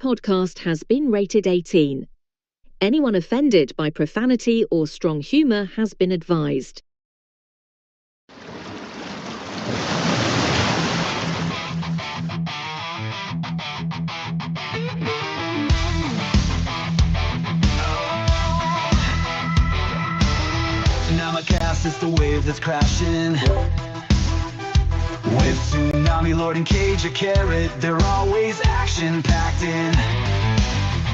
podcast has been rated 18. Anyone offended by profanity or strong humor has been advised. TSUNAMICAST is the wave that's crashing. With Tsunami Lord and Cage a carrot, they're always action-packed in.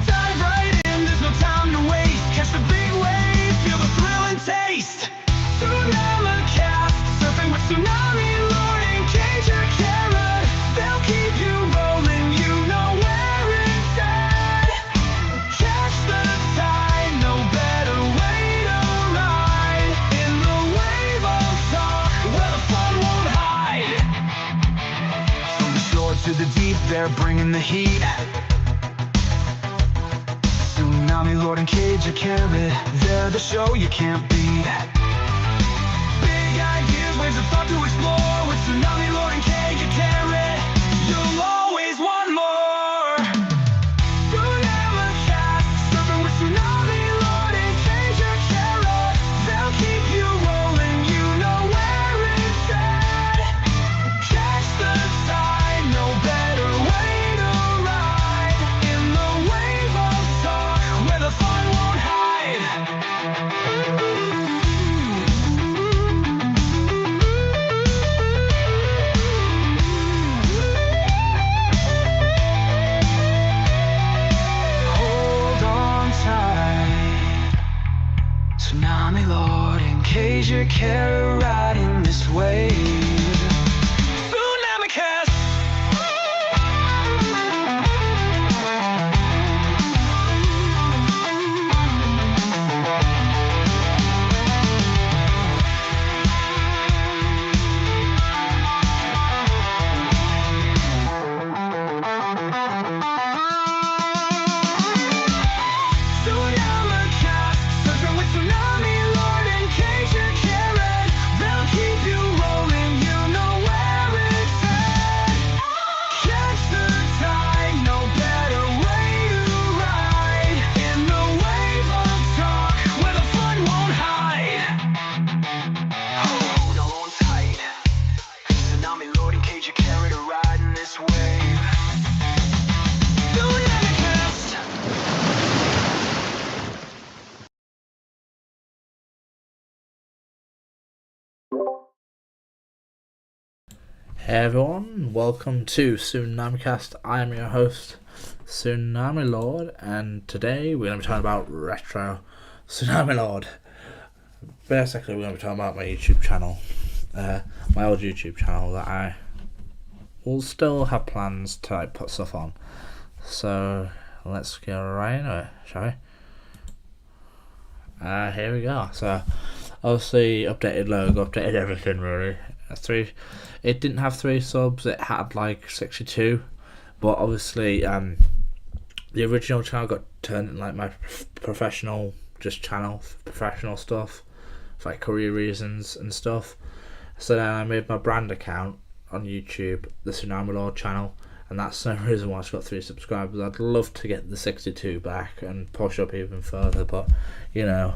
Dive right in, there's no time to waste. Catch the big wave, feel the thrill and taste. TSUNAMICAST, surfing with Tsunami Lord and Cage a carrot. They'll keep you rolling, you know where it's at. Catch the tide, no better way to ride. In the wave of talk, where the fun won't hide. From the shore to the deep, they're bringing the heat. Tsunami Lord and Cage a carrot, they're the show you can't beat. Big ideas, waves of thought to explore. With Tsunami Lord and Cage a carrot, you'll always want more. TSUNAMICAST, surfing with Tsunami Lord and Cage a carrot. They'll keep you rolling, you know where it's at. Catch the tide, no better way to ride. In the wave of talk, where the fun won't hide. Hold on tight. Tsunami Lord and Cage a carrot riding this wave. TSUNAMICAST. TSUNAMICAST, surfing with Tsunami Lord and Cage a carrot. They'll keep you rolling, you know where it's at. Catch the tide, no better way to ride. In the wave of talk, where the fun won't hide. Hold on tight. Tsunami Lord and Cage a carrot are riding this wave. TSUNAMICAST. Hey everyone, welcome to TSUNAMICAST. I am your host, Tsunami Lord, and today we're going to be talking about retro Tsunami Lord. Basically, we're going to be talking about my YouTube channel, my old YouTube channel that I will still have plans to put stuff on. So let's get right into it, shall we? Here we go. So obviously, updated logo, updated everything really. It didn't have 3 subs, it had like 62, but obviously the original channel got turned into like my professional channel for professional stuff, for like career reasons and stuff. So then I made my brand account on YouTube, the Tsunami Lord channel, and that's the reason why it's got 3 subscribers. I'd love to get the 62 back and push up even further, but you know,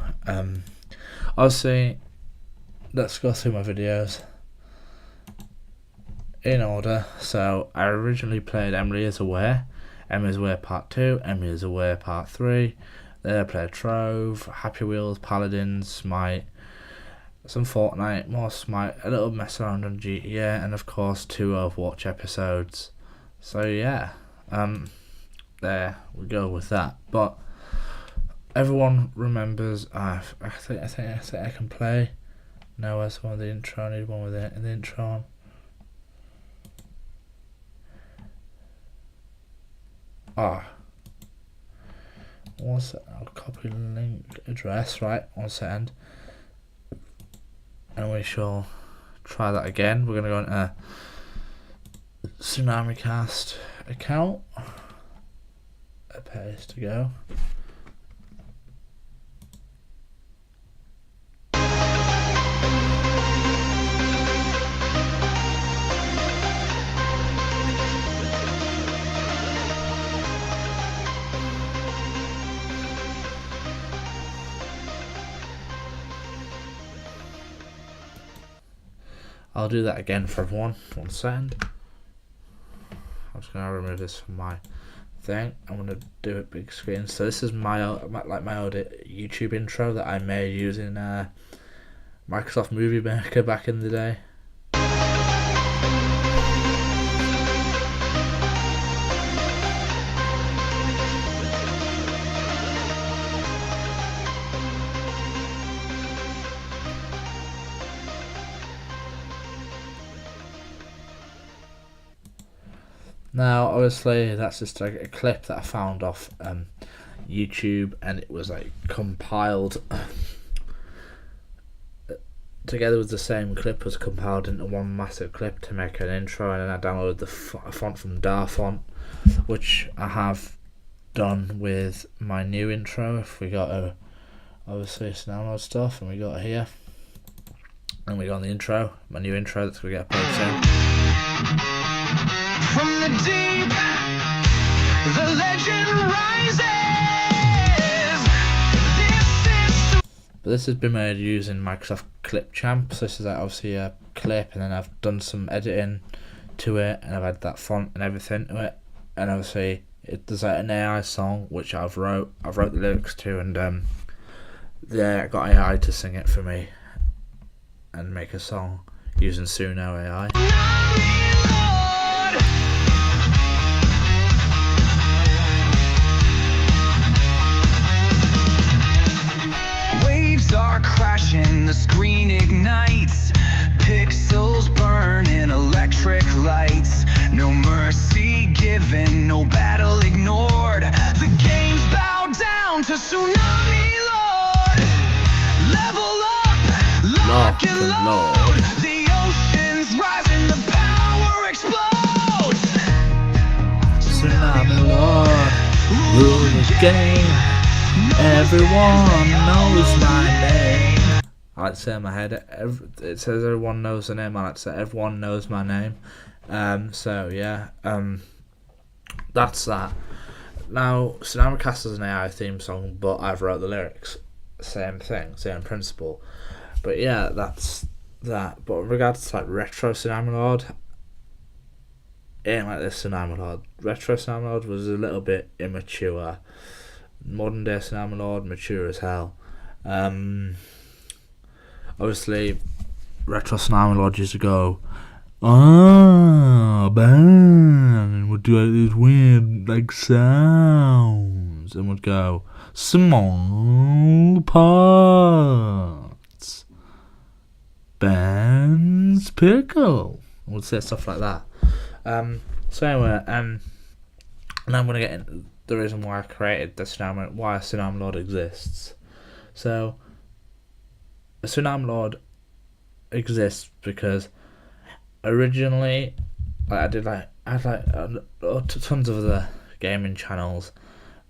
obviously let's go through my videos in order. So I originally played Emily is Aware, Emily is Aware Part 2, Emily is Aware Part 3. Then I played Trove, Happy Wheels, Paladins, Smite, some Fortnite, more Smite, a little mess around on GTA, and of course 2 Overwatch episodes. So yeah, there we go with that. But everyone remembers. I think I can play. No, where's one with the intro? I need one with the intro on. What's that? I'll copy link address, right, on send. And we shall try that again. We're going to go into TSUNAMICAST account. A place to go. I'll do that again for everyone. 1 second. I'm just gonna remove this from my thing. I'm gonna do it big screen. So this is my old YouTube intro that I made using Microsoft Movie Maker back in the day. Now, obviously, that's just like a clip that I found off YouTube, and it was like compiled together with the same clip, was compiled into one massive clip to make an intro, and then I downloaded the font from Darfont, which I have done with my new intro. If we got obviously Tsunami Lord stuff, and we got it here, and we got on the intro, my new intro that's gonna get uploaded soon. From the deep, the legend rises. But this has been made using Microsoft Clipchamp. So this is like obviously a clip, and then I've done some editing to it, and I've added that font and everything to it. And obviously there's like an AI song which I've wrote the lyrics to, and I got AI to sing it for me and make a song using Suno AI. Are crashing, the screen ignites, pixels burn in electric lights, no mercy given, no battle ignored, the games bow down to Tsunami Lord. Level up, lock and load, the oceans rising, the power explodes. Tsunami Lord, rule the game. Everyone knows my name. I like to say in my head, it says everyone knows the name. I like to say everyone knows my name. So yeah, that's that. Now, TSUNAMICAST is an AI theme song, but I've wrote the lyrics. Same thing, same principle. But yeah, that's that. But in regards to like retro Tsunami Lord, it ain't like this Tsunami Lord. Retro Tsunami Lord was a little bit immature. Modern day Tsunami Lord, mature as hell. Obviously, retro Tsunami Lord used to go, bang, would do like these weird like sounds, and would go small parts, Ben's pickle. I would say stuff like that. So anyway, and I'm gonna get into the reason why I created why Tsunami Lord exists. So, a Tsunami Lord exists because originally, I had tons of other gaming channels.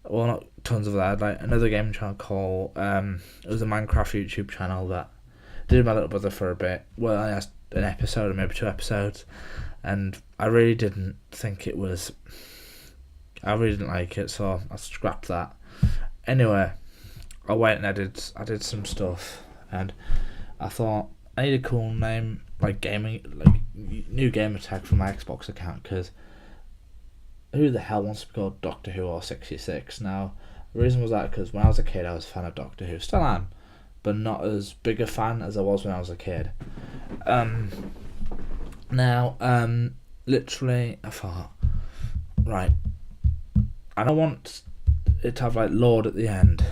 Well, not tons of that. I had like another gaming channel called it was a Minecraft YouTube channel that did my little brother for a bit. Well, I had an episode or maybe 2 episodes, and I really didn't think it was. I really didn't like it, so I scrapped that. Anyway, I went and I did some stuff, and I thought I need a cool name, like gaming, like new gamer tag for my Xbox account, because who the hell wants to be called Doctor Who or 66? Now, the reason was that because when I was a kid, I was a fan of Doctor Who, still am, but not as big a fan as I was when I was a kid. Literally, I thought, right, I don't want it to have like Lord at the end,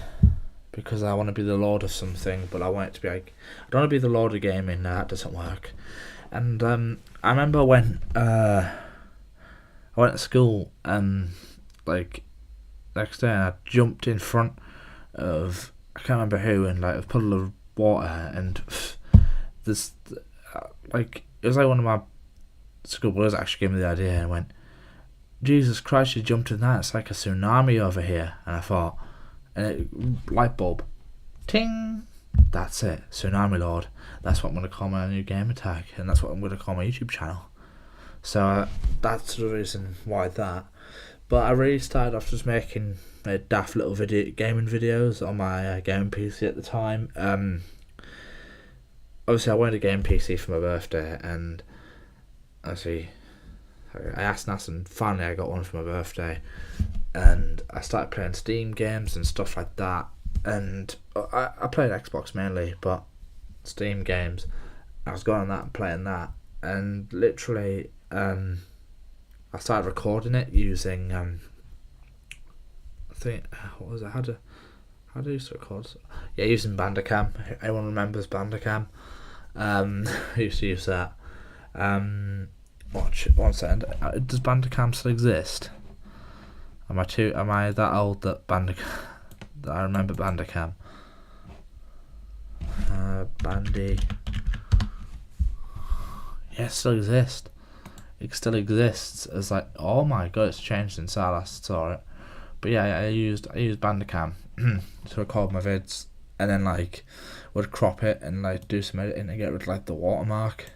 because I want to be the Lord of something, but I want it to be like, I don't want to be the Lord of gaming. No, that doesn't work. And I remember when I went to school, like next day, and I jumped in front of, I can't remember who, and like a puddle of water, and this like it was like one of my school boys actually gave me the idea, and went, Jesus Christ, you jumped in that, it's like a tsunami over here. And I thought, light bulb, ting, that's it, Tsunami Lord. That's what I'm going to call my new gamer tag, and that's what I'm going to call my YouTube channel. So that's the reason why that. But I really started off just making daft little gaming videos on my gaming PC at the time. obviously I wanted a game PC for my birthday, and obviously I asked and asked, and finally I got one for my birthday, and I started playing Steam games and stuff like that, and I played Xbox mainly, but Steam games, I was going on that and playing that, and literally I started recording it using I think, what was it, how do I used to record? Yeah, using Bandicam. Anyone remembers Bandicam? I used to use that. Watch one second. Does Bandicam still exist? Am I that old that that I remember Bandicam? Bandy. Yeah, it still exists. It still exists as like, oh my god, it's changed since I last saw it. But yeah, I used Bandicam to record my vids, and then like would crop it and like do some editing to get rid of like the watermark.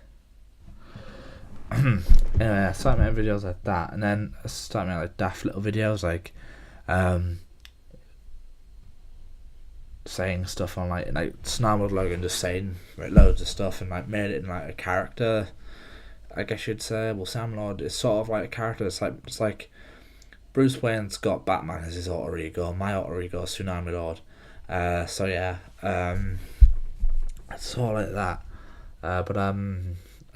Anyway, I started making videos like that, and then I started making like daft little videos like saying stuff on like Tsunami Lord logo, and just saying like loads of stuff, and like made it in like a character, I guess you'd say. Well, Sam Lord is sort of like a character. It's like Bruce Wayne's got Batman as his alter ego. My alter ego is Tsunami Lord. So yeah, it's sort of like that. But I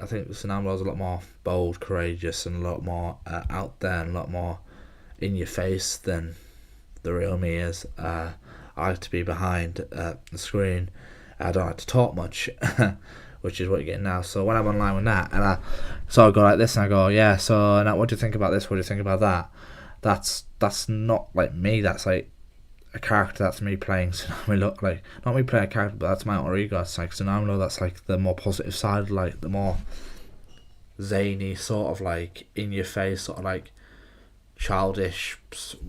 think Tsunami Lord's a lot more bold, courageous, and a lot more out there, and a lot more in your face than the real me is. I like to be behind the screen. I don't like to talk much, which is what you're getting now. So when I'm online with that, and I sort of go like this, and I go, yeah, so now what do you think about this? What do you think about that? That's not like me. That's like a character. That's me playing Tsunami Lord. Like, not me playing a character, but that's my alter ego. It's like Tsunami Lord. That's like the more positive side, like the more zany, sort of like in your face, sort of like childish.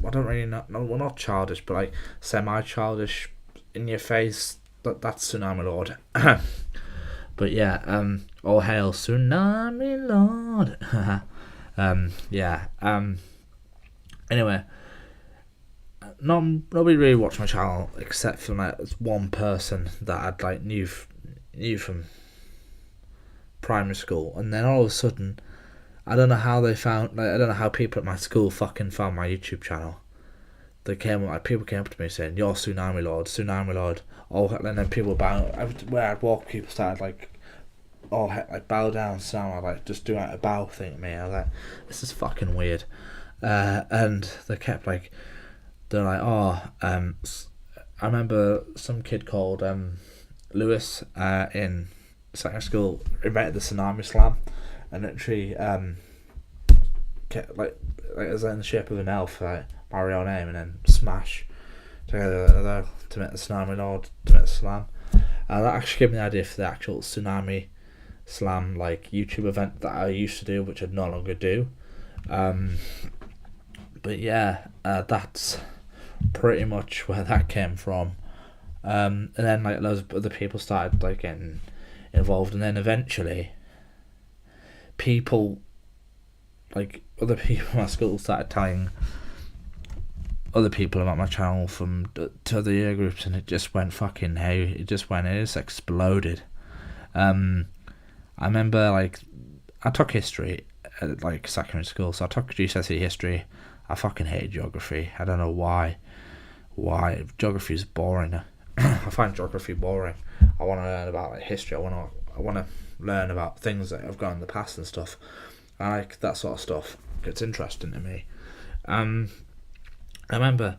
I don't really know. No, well, not childish, but like semi-childish, in your face. That's Tsunami Lord. But yeah, all hail Tsunami Lord. Yeah. Anyway, nobody really watched my channel except for like one person that I'd like knew from primary school, and then all of a sudden, I don't know how they found. Like, I don't know how people at my school fucking found my YouTube channel. People came up to me saying, "You're Tsunami Lord, Tsunami Lord." Oh, and then people where I'd walk, people started like, bow down, Tsunami, like just doing like a bow thing at me. I was like, this is fucking weird. And they kept like, they're like, I remember some kid called Lewis in secondary school invented the Tsunami Slam, and literally kept like it was in the shape of an elf, like my real name, and then smash together to make the Tsunami Lord, to make the slam. That actually gave me the idea for the actual Tsunami Slam like YouTube event that I used to do, which I no longer do. But yeah, that's pretty much where that came from. And then like loads of other people started like getting involved, and then eventually other people in my school started telling other people about my channel to other year groups, and it just went fucking hey, it just exploded. I remember like I took history at like secondary school, so I took GCSE history. I fucking hated geography. I don't know why. Geography is boring. I find geography boring. I want to learn about like history. I want to learn about things that have gone in the past and stuff. I like that sort of stuff. It's interesting to me. I remember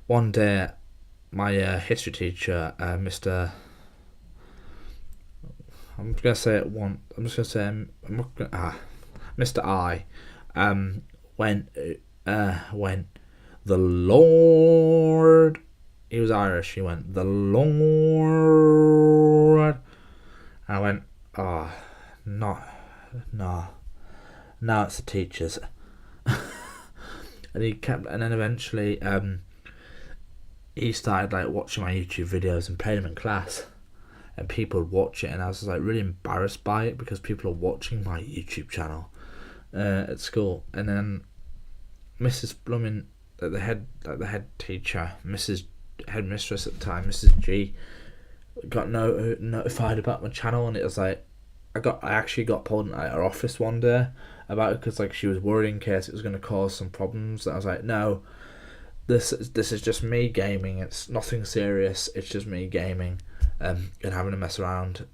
one day my history teacher, Mr. Mr. I, went, the Lord. He was Irish. He went, the Lord. And I went, oh, no. Now it's the teachers. And then eventually, he started like watching my YouTube videos and playing them in class, and people would watch it, and I was like really embarrassed by it because people are watching my YouTube channel at school. And then Mrs. Blooming, the head teacher, Mrs. Headmistress at the time, Mrs. G, got notified about my channel, and it was like I actually got pulled into her office one day about it, because like she was worried in case it was going to cause some problems. And I was like, no, this is just me gaming. It's nothing serious. It's just me gaming, and having a mess around.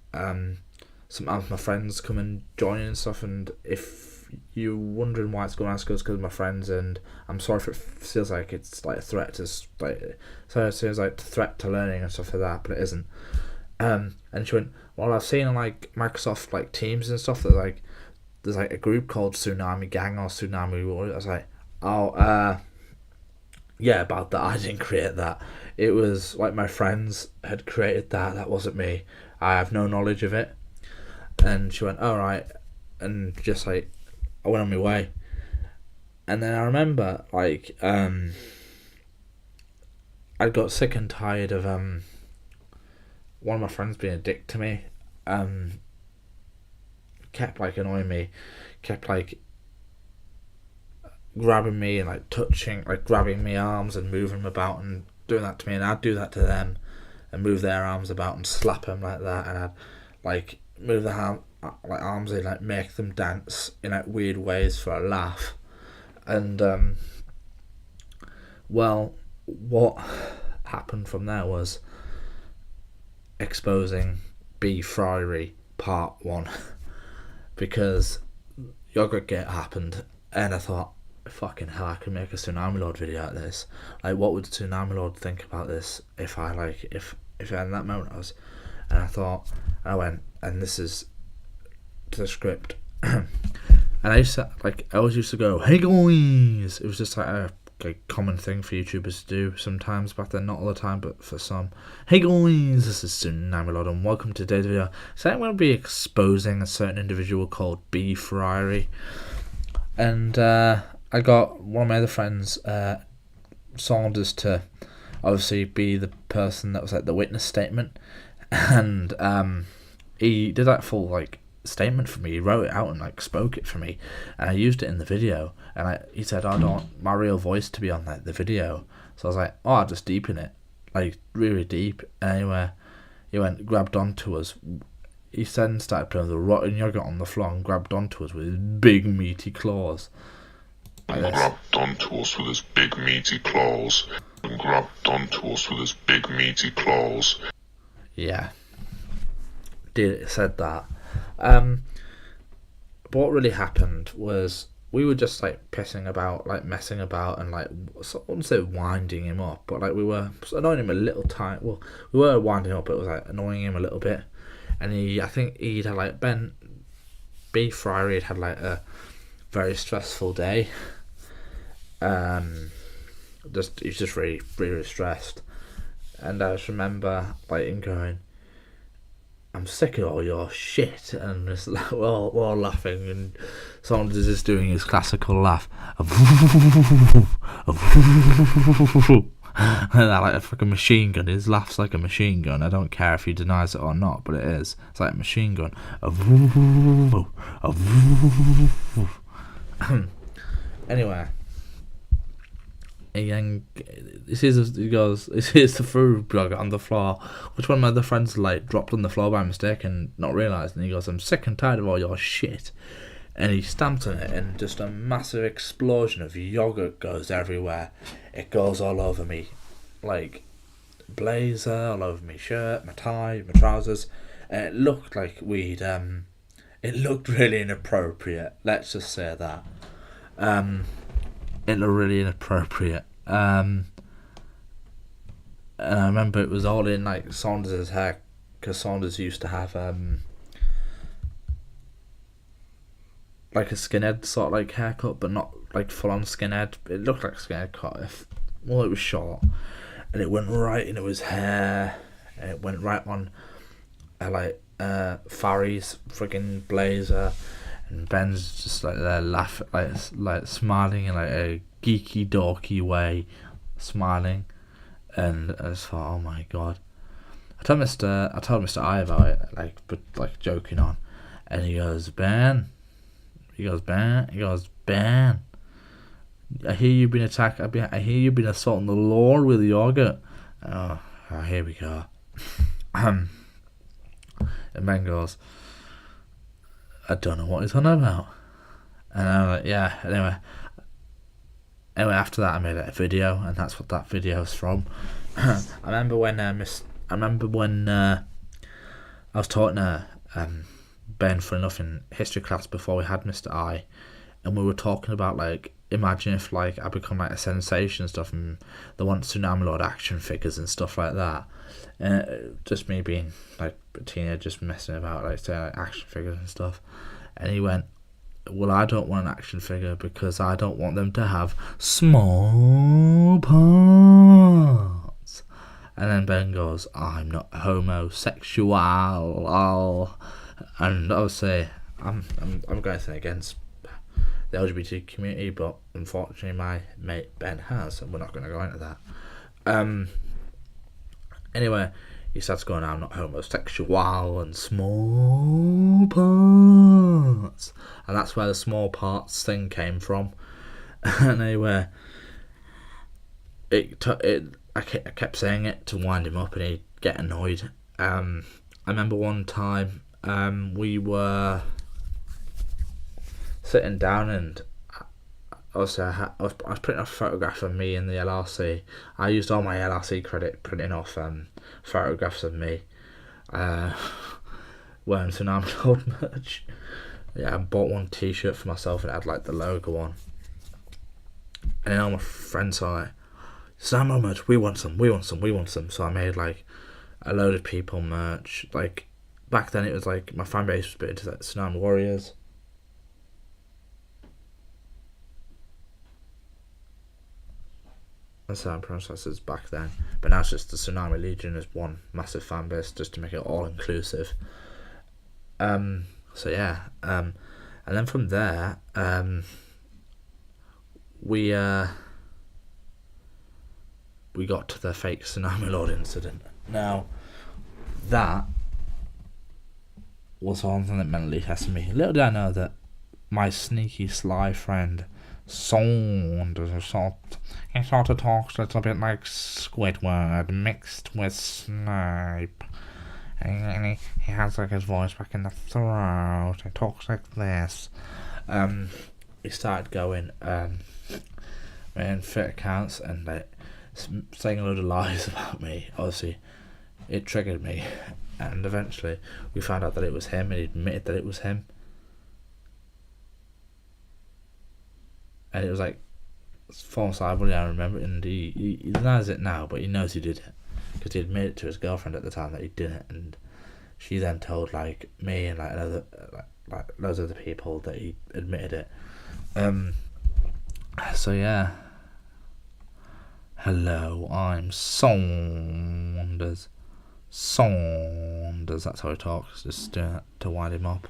Sometimes my friends come and join and stuff, and if you're wondering why it's going on, it's because of my friends, and I'm sorry if it feels like it's like a threat to so it feels like a threat to learning and stuff like that, but it isn't. And she went, well, I've seen on like Microsoft like Teams and stuff that like there's like a group called Tsunami Gang or Tsunami Lord. I was like, oh, yeah, about that. I didn't create that. It was like my friends had created that. That wasn't me. I have no knowledge of it. And she went, all right, and just like I went on my way. And then I remember like I got sick and tired of one of my friends being a dick to me. Kept like annoying me, kept like grabbing me and like touching, like grabbing my arms and moving them about and doing that to me, and I'd do that to them and move their arms about and slap them like that, and I'd like move the arms and like make them dance in like weird ways for a laugh. And well, what happened from there was exposing B Friary Part 1 because Yogurt Gate happened, and I thought, fucking hell, I could make a Tsunami Lord video out of this. Like, what would Tsunami Lord think about this if I like if in that moment I was, and I thought, and I went, and this is to the script. And I always used to go, hey guys. It was just like a common thing for YouTubers to do sometimes back then, not all the time, but for some. Hey guys, this is Tsunami Lord, and welcome to today's video. So I'm going to be exposing a certain individual called B Friary, and I got one of my other friends, Saunders, to obviously be the person that was like the witness statement, and he did that full like statement for me. He wrote it out and like spoke it for me, and I used it in the video. And he said, I don't want my real voice to be on like the video. So I was like, oh, I'll just deepen it, like really deep. Anyway, he grabbed onto us. He then started putting the rotten yogurt on the floor and grabbed onto us with his big meaty claws. And grabbed onto us with his big meaty claws. And grabbed onto us with his big meaty claws. Yeah. Said that. But what really happened was we were just like pissing about, like messing about, and like I wouldn't say winding him up, but like we were annoying him a little time. Well, we were winding him up, but it was like annoying him a little bit. And I think he'd had like B Friary had like a very stressful day. He was just really, really stressed. And I just remember like him going, I'm sick of all your shit, and just like, we're all laughing, and someone is just doing his classical laugh, and that like a fucking machine gun. His laugh's like a machine gun. I don't care if he denies it or not, but it is. It's like a machine gun. Anyway. He sees the food blogger on the floor, which one of my other friends like dropped on the floor by mistake and not realised, and he goes, I'm sick and tired of all your shit, and he stamped on it, and just a massive explosion of yogurt goes everywhere. It goes all over me, like blazer, all over my shirt, my tie, my trousers, and it looked like it looked really inappropriate, let's just say that. It looked really inappropriate. And I remember it was all in like Saunders' hair, because Saunders used to have like a skinhead sort of like haircut, but not like full on skinhead. It looked like a skinhead cut. It was short, and it went right into his hair, and it went right on Farry's friggin' blazer. And Ben's just like there laughing, like smiling in like a geeky dorky way, smiling, and I just thought, oh my god. I told Mr. I about it, like joking on, and he goes, Ben. I hear you've been attacked. I hear you've been assaulting the Lord with yogurt. Oh, here we go. And Ben goes, I don't know what he's on about. And I'm like, yeah, anyway, after that I made a video, and that's what that video is from. I remember when I was talking to Ben, for enough, in history class before we had Mr. I, and we were talking about, like, imagine if, like, I become, like, a sensation and stuff, and they want Tsunami Lord action figures and stuff like that. And just me being, like, a teenager, just messing about, like, saying, like, action figures and stuff. And he went, well, I don't want an action figure because I don't want them to have small parts. And then Ben goes, I'm not homosexual. And obviously, I'm going to say against the LGBT community, but unfortunately my mate Ben has, and we're not going to go into that. Anyway, he starts going, I'm not homosexual, and small parts. And that's where the small parts thing came from. And anyway, I kept saying it to wind him up, and he'd get annoyed. I remember one time we were sitting down, and obviously I was printing off a photograph of me in the LRC. I used all my LRC credit printing off photographs of me wearing Tsunami Lord merch. Yeah, I bought one t-shirt for myself, and it had, like, the logo on. And then all my friends were like, Tsunami merch, we want some. So I made, like, a load of people merch. Like, back then it was like my fan base was split into, like, Tsunami Warriors, and Tsunami Princesses back then, but now it's just the Tsunami Legion as one massive fan base, just to make it all inclusive. So yeah, and then from there, we got to the fake Tsunami Lord incident. Now, that was something that mentally tested me. Little did I know that my sneaky, sly friend Saunders, he sort of talks a little bit like Squidward mixed with Snape. And he has, like, his voice back in the throat. He talks like this. He started going, in fit accounts, and, like, saying a load of lies about me. Obviously, it triggered me, and eventually we found out that it was him, and he admitted that it was him. And it was like false cyberbullying, I remember, and he denies it now, but he knows he did it because he admitted to his girlfriend at the time that he did it, and she then told, like, me and, like, another, like loads of other people that he admitted it. So yeah. Hello, I'm Saunders. That's how he talks, just to wind him up.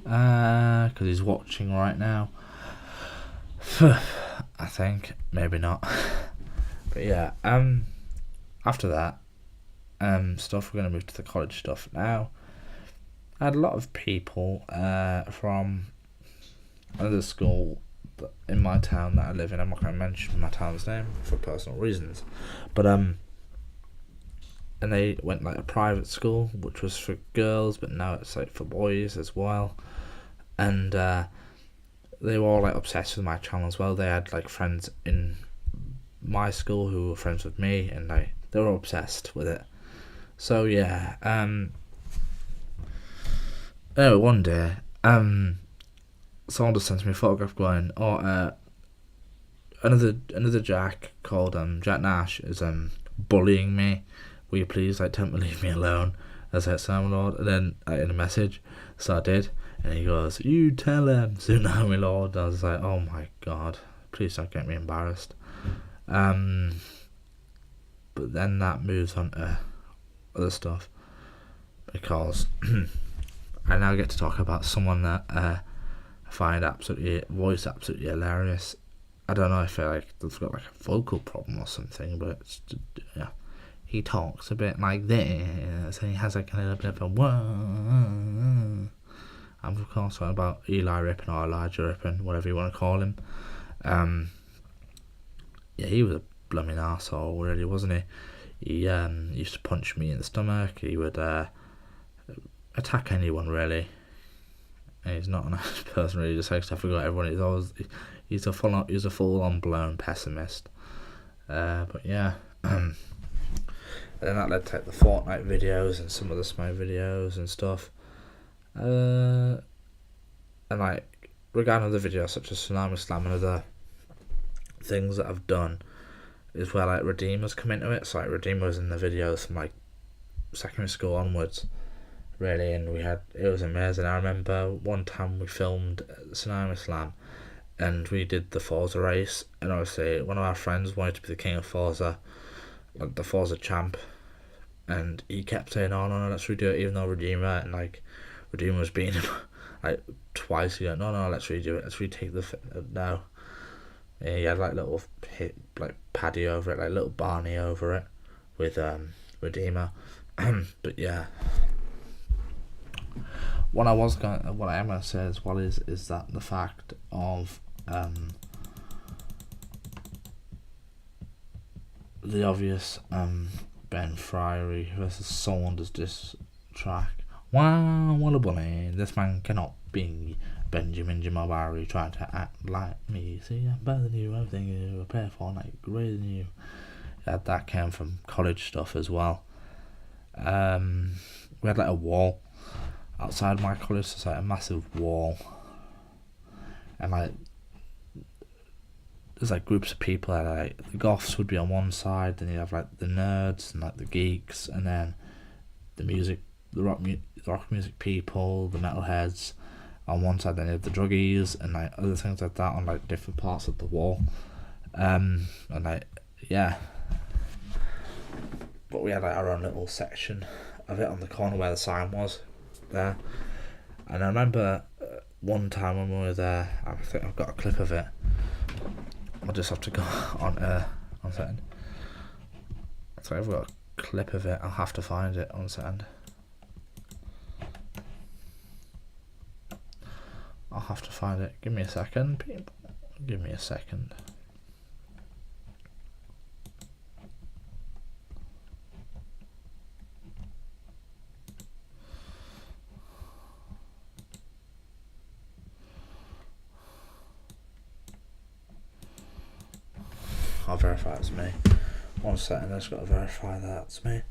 Because he's watching right now. I think, maybe not. But yeah, after that stuff, we're going to move to the college stuff now. I had a lot of people from another school in my town that I live in. I'm not going to mention my town's name for personal reasons, but and they went, like, a private school which was for girls, but now it's, like, for boys as well. And they were all, like, obsessed with my channel as well. They had, like, friends in my school who were friends with me, and, like, they were obsessed with it. So yeah, anyway, one day, someone just sent me a photograph going, another Jack called Jack Nash is bullying me. Will you please, like, tell him to leave me alone? I said, Tsunami Lord, and then in a message, so I did, and he goes, you tell him, Tsunami Lord. I was like, oh my god, please don't get me embarrassed. But then that moves on to other stuff, because I now get to talk about someone that I find absolutely hilarious. I don't know if they've got, like, a vocal problem or something, but it's, yeah, he talks a bit like this, and he has, like, a little bit of a whoa. I'm, of course, talking about Eli Rippon, or Elijah Rippon, whatever you want to call him. Yeah, he was a blooming arsehole, really, wasn't he? He used to punch me in the stomach. He would attack anyone really. And he's not a nice person really. Just likes to forget everyone. He's a full on blown pessimist. But yeah. And then that led to like, the Fortnite videos and some of the Smoke videos and stuff. And like regarding other videos such as Tsunami Slam and other things that I've done, is where like Redeemers come into it. So like Redeemers in the videos from like secondary school onwards, really, and it was amazing. I remember one time we filmed Tsunami Slam, and we did the Forza race, and obviously one of our friends wanted to be the king of Forza, like the Forza champ, and he kept saying, "Oh no, let's redo it," even though Redeemer was beating him like twice. He went, "No, let's redo it. Let's retake the no." Yeah, he had like little Paddy over it, like little Barney over it, with Redeemer. But yeah, what I am gonna say as well is that the fact of the obvious Ben Fryery versus Saunders diss track. Wow, what a bully! This man cannot be Benjamin Jimabari trying to act like me. See, I'm better than you. Everything you prepare for, like greater than you. Yeah, that came from college stuff as well. We had like a wall outside my college, so it's like a massive wall, and like there's like groups of people that like the goths would be on one side, then you have like the nerds and like the geeks, and then the rock music people, the metalheads on one side, then you have the druggies and like other things like that on like different parts of the wall, and like yeah. But we had like our own little section of it on the corner where the sign was there. And I remember one time when we were there, I think I've got a clip of it. I'll just have to go on second. So I've got a clip of it. I'll have to find it on second. I'll have to find it. Give me a second, people. Give me a second. I'll verify it's me. 1 second, I just got to verify that it's me.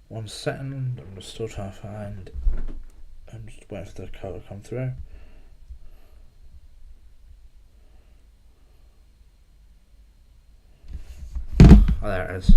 One second, I'm just still trying to find. I'm just waiting for the code to come through. Oh, there it is.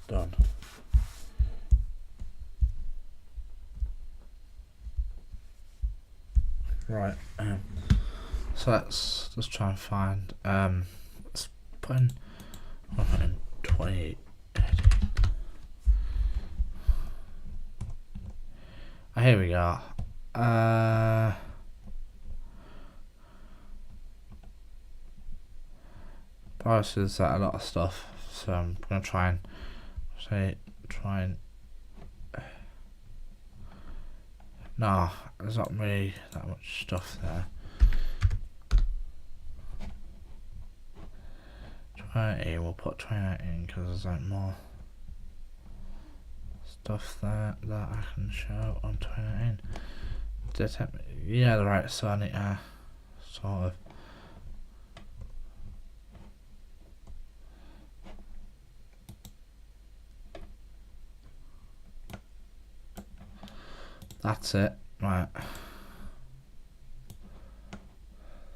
Done. Right. So let's just try and find. Let's put in 120. Here we go. obviously there's a lot of stuff, so I'm gonna try and no, there's not really that much stuff there. 20, we'll put 2019 because there's like more stuff there that I can show on 2019. Yeah, right, so I need to sort of that's it, right.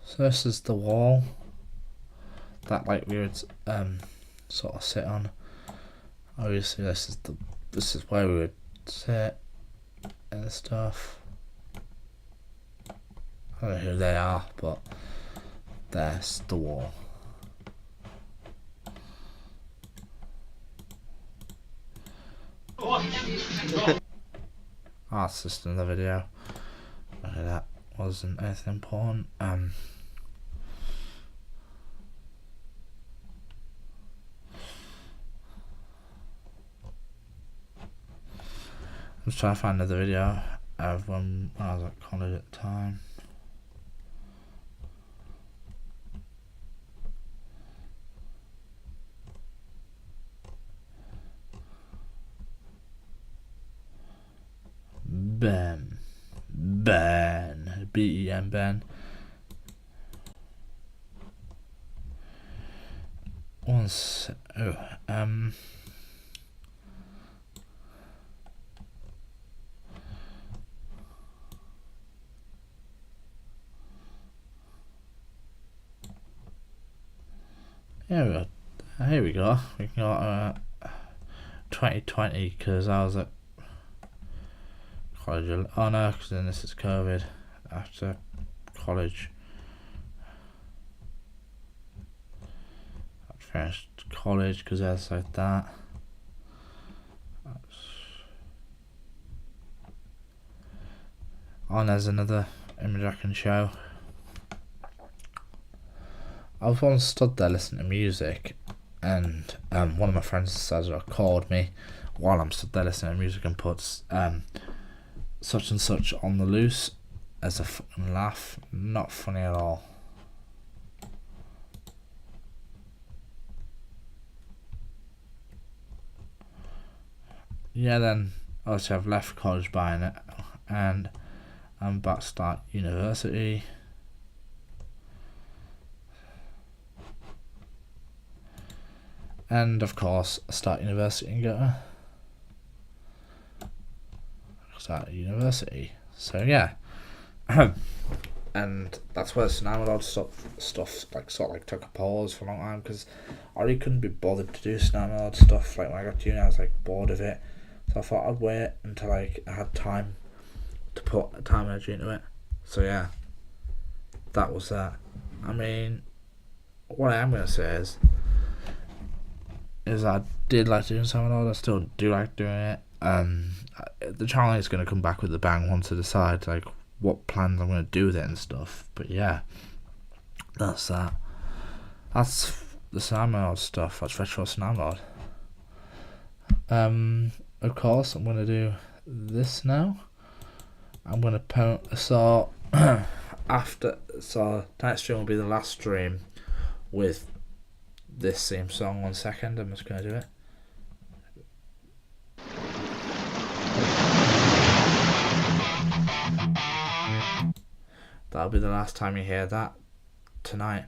So this is the wall that like we would sort of sit on. Obviously this is where we would sit and stuff. I don't know who they are, but there's the wall. That's just another video. Okay, that wasn't anything important. Let's try to find another video of when I was at college at the time. Ben, B-E-N, Ben. Once, here we go. We got 2020 because I was at college. Oh no, because then this is COVID. After college, I finished college because it's like that. Oh, and there's another image I can show. I was once stood there listening to music, and one of my friends decided to record me while I'm stood there listening to music and puts such and such on the loose as a fucking laugh. Not funny at all. Yeah, then obviously I've left college buying it, and I'm about to start university. And of course, start university and go start university. So yeah, and that's where Tsunami Lord stuff like sort of like took a pause for a long time because I really couldn't be bothered to do Tsunami Lord stuff. Like when I got to uni, I was like bored of it, so I thought I'd wait until like I had time to put time and energy into it. So yeah, that was that. I mean, what I am gonna say is I did like doing Tsunami Lord. I still do like doing it. The channel is going to come back with a bang once I decide like what plans I'm going to do with it and stuff. But yeah, that's that. That's the Tsunami Lord stuff. That's retro Tsunami Lord. Of course, I'm going to do this now. I'm going to so tonight's stream will be the last stream with this same song. 1 second, I'm just going to do it. That'll be the last time you hear that tonight.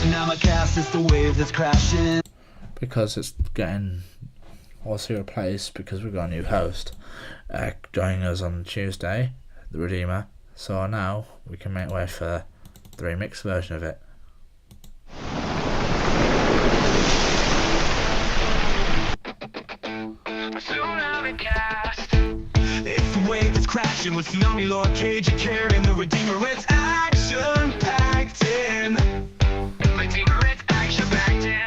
TSUNAMICAST is the wave that's crashing. Because it's getting also replaced because we've got a new host joining us on Tuesday, the Redeemer. So now we can make way for the remix version of it. TSUNAMICAST. It's the wave that's crashing with Tsunami Lord, Cage of Carrying the Redeemer. It's action packed in. Redeemer, it's action packed in.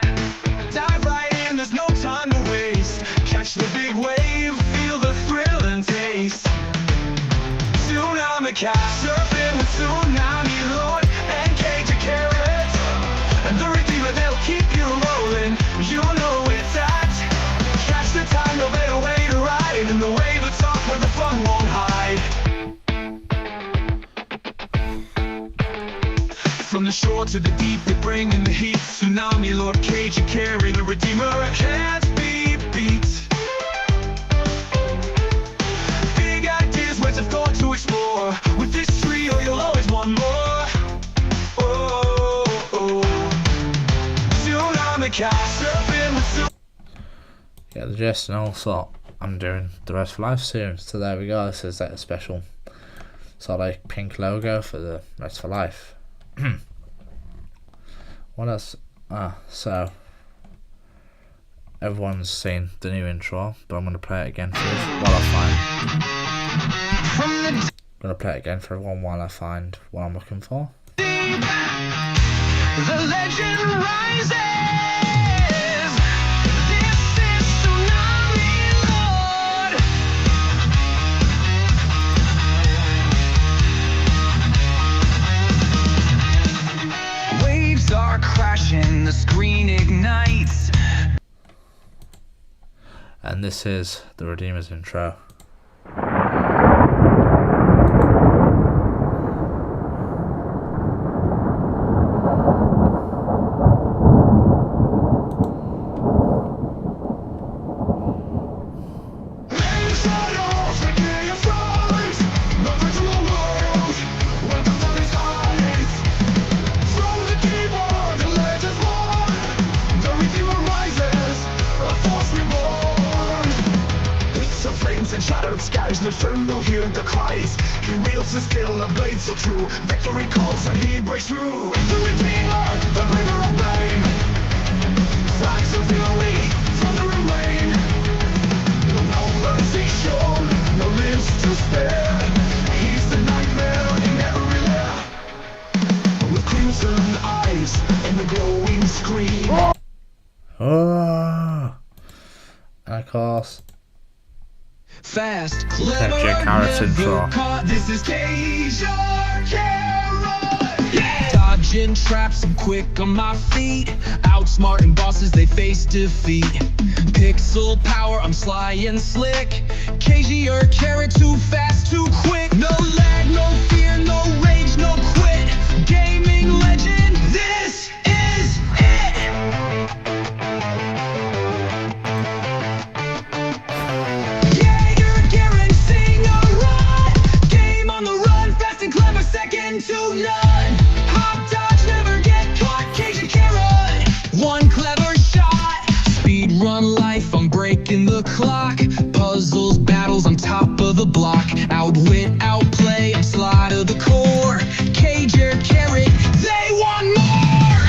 Dive right in, there's no time to waste. Catch the big wave, feel the thrill and taste. TSUNAMICAST, surfing with Tsunami Lord and Cage a Carrot. And the Redeemer, they'll keep you rolling. You know it's at. Catch the time, no better way to ride. In the wave of talk where the fun won't hide. From the shore to the deep, they bring in the heat. Tsunami Lord, Cage a Carrot, the Redeemer can't be beat. Big ideas, words of thought to explore. With this trio, you'll always want more. Oh, oh. TSUNAMICAST, surfing with Yeah, the gist, and also I'm doing the Rest for Life series. So there we go. This is like a special sort of like pink logo for the Rest for Life. What else? So everyone's seen the new intro, but I'm gonna play it again for while I find. I'm gonna play it again for everyone while I find what I'm looking for. the legend rises. This is Tsunami Lord. Waves are crashing, the screen ignites. And this is the Redeemer's intro. And shattered skies, no no hearing the cries. He wields the skill of blade so true. Victory calls and he breaks through. The Redeemer, the bringer of pain. Flags of fury, thunder and rain. No mercy shown, no limbs to spare. He's the nightmare in every lair. With crimson eyes and the glowing screen. Oh, and of course. Fast, Clever, never caught. This is Cage a Carrot. Yeah! Dodging traps, I'm quick on my feet. Outsmarting bosses, they face defeat. Pixel power, I'm sly and slick. Cage a Carrot, too fast, too quick. No lag, no fear, no rage, no quit. Gaming legend, this is it. To none. Hop dodge, never get caught. Cage a Carrot, one clever shot. Speed run life, I'm breaking the clock. Puzzles, battles on top of the block. Outwit, outplay, I'm sly to the core. Cage a Carrot, they want more.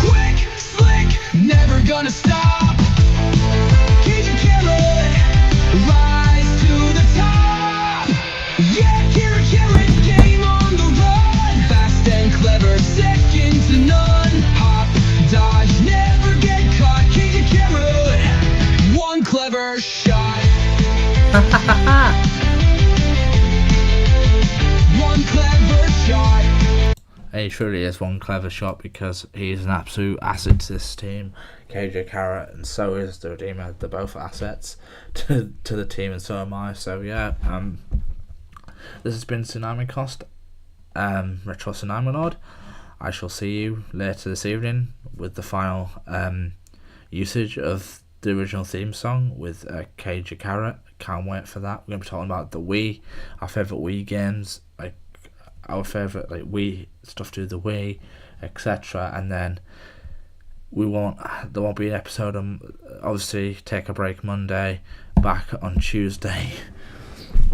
Quick, slick, never gonna stop. Cage a Carrot, rise to the top. Yeah, Carrot, game on the run. Fast and clever, second to none. Hop, dodge, never get caught. Cage a Carrot, one clever shot. One clever shot. He truly is one clever shot because he's an absolute asset to this team, Cage a Carrot, and so is the Redeemer. They're both assets to the team, and so am I. So yeah, this has been TSUNAMICAST, Retro Tsunami Lord. I shall see you later this evening with the final usage of the original theme song with Cage a Carrot. Can't wait for that. We're going to be talking about the Wii, our favourite Wii games, like our favourite like Wii stuff to do the Wii, etc. And then there won't be an episode obviously take a break Monday, back on Tuesday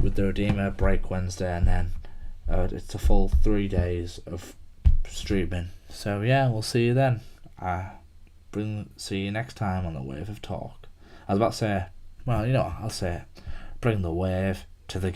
with the Redeemer, break Wednesday, and then it's a full 3 days of streaming. So yeah, we'll see you then. See you next time on the Wave of Talk. I was about to say, well, you know, I'll say it. Bring the wave.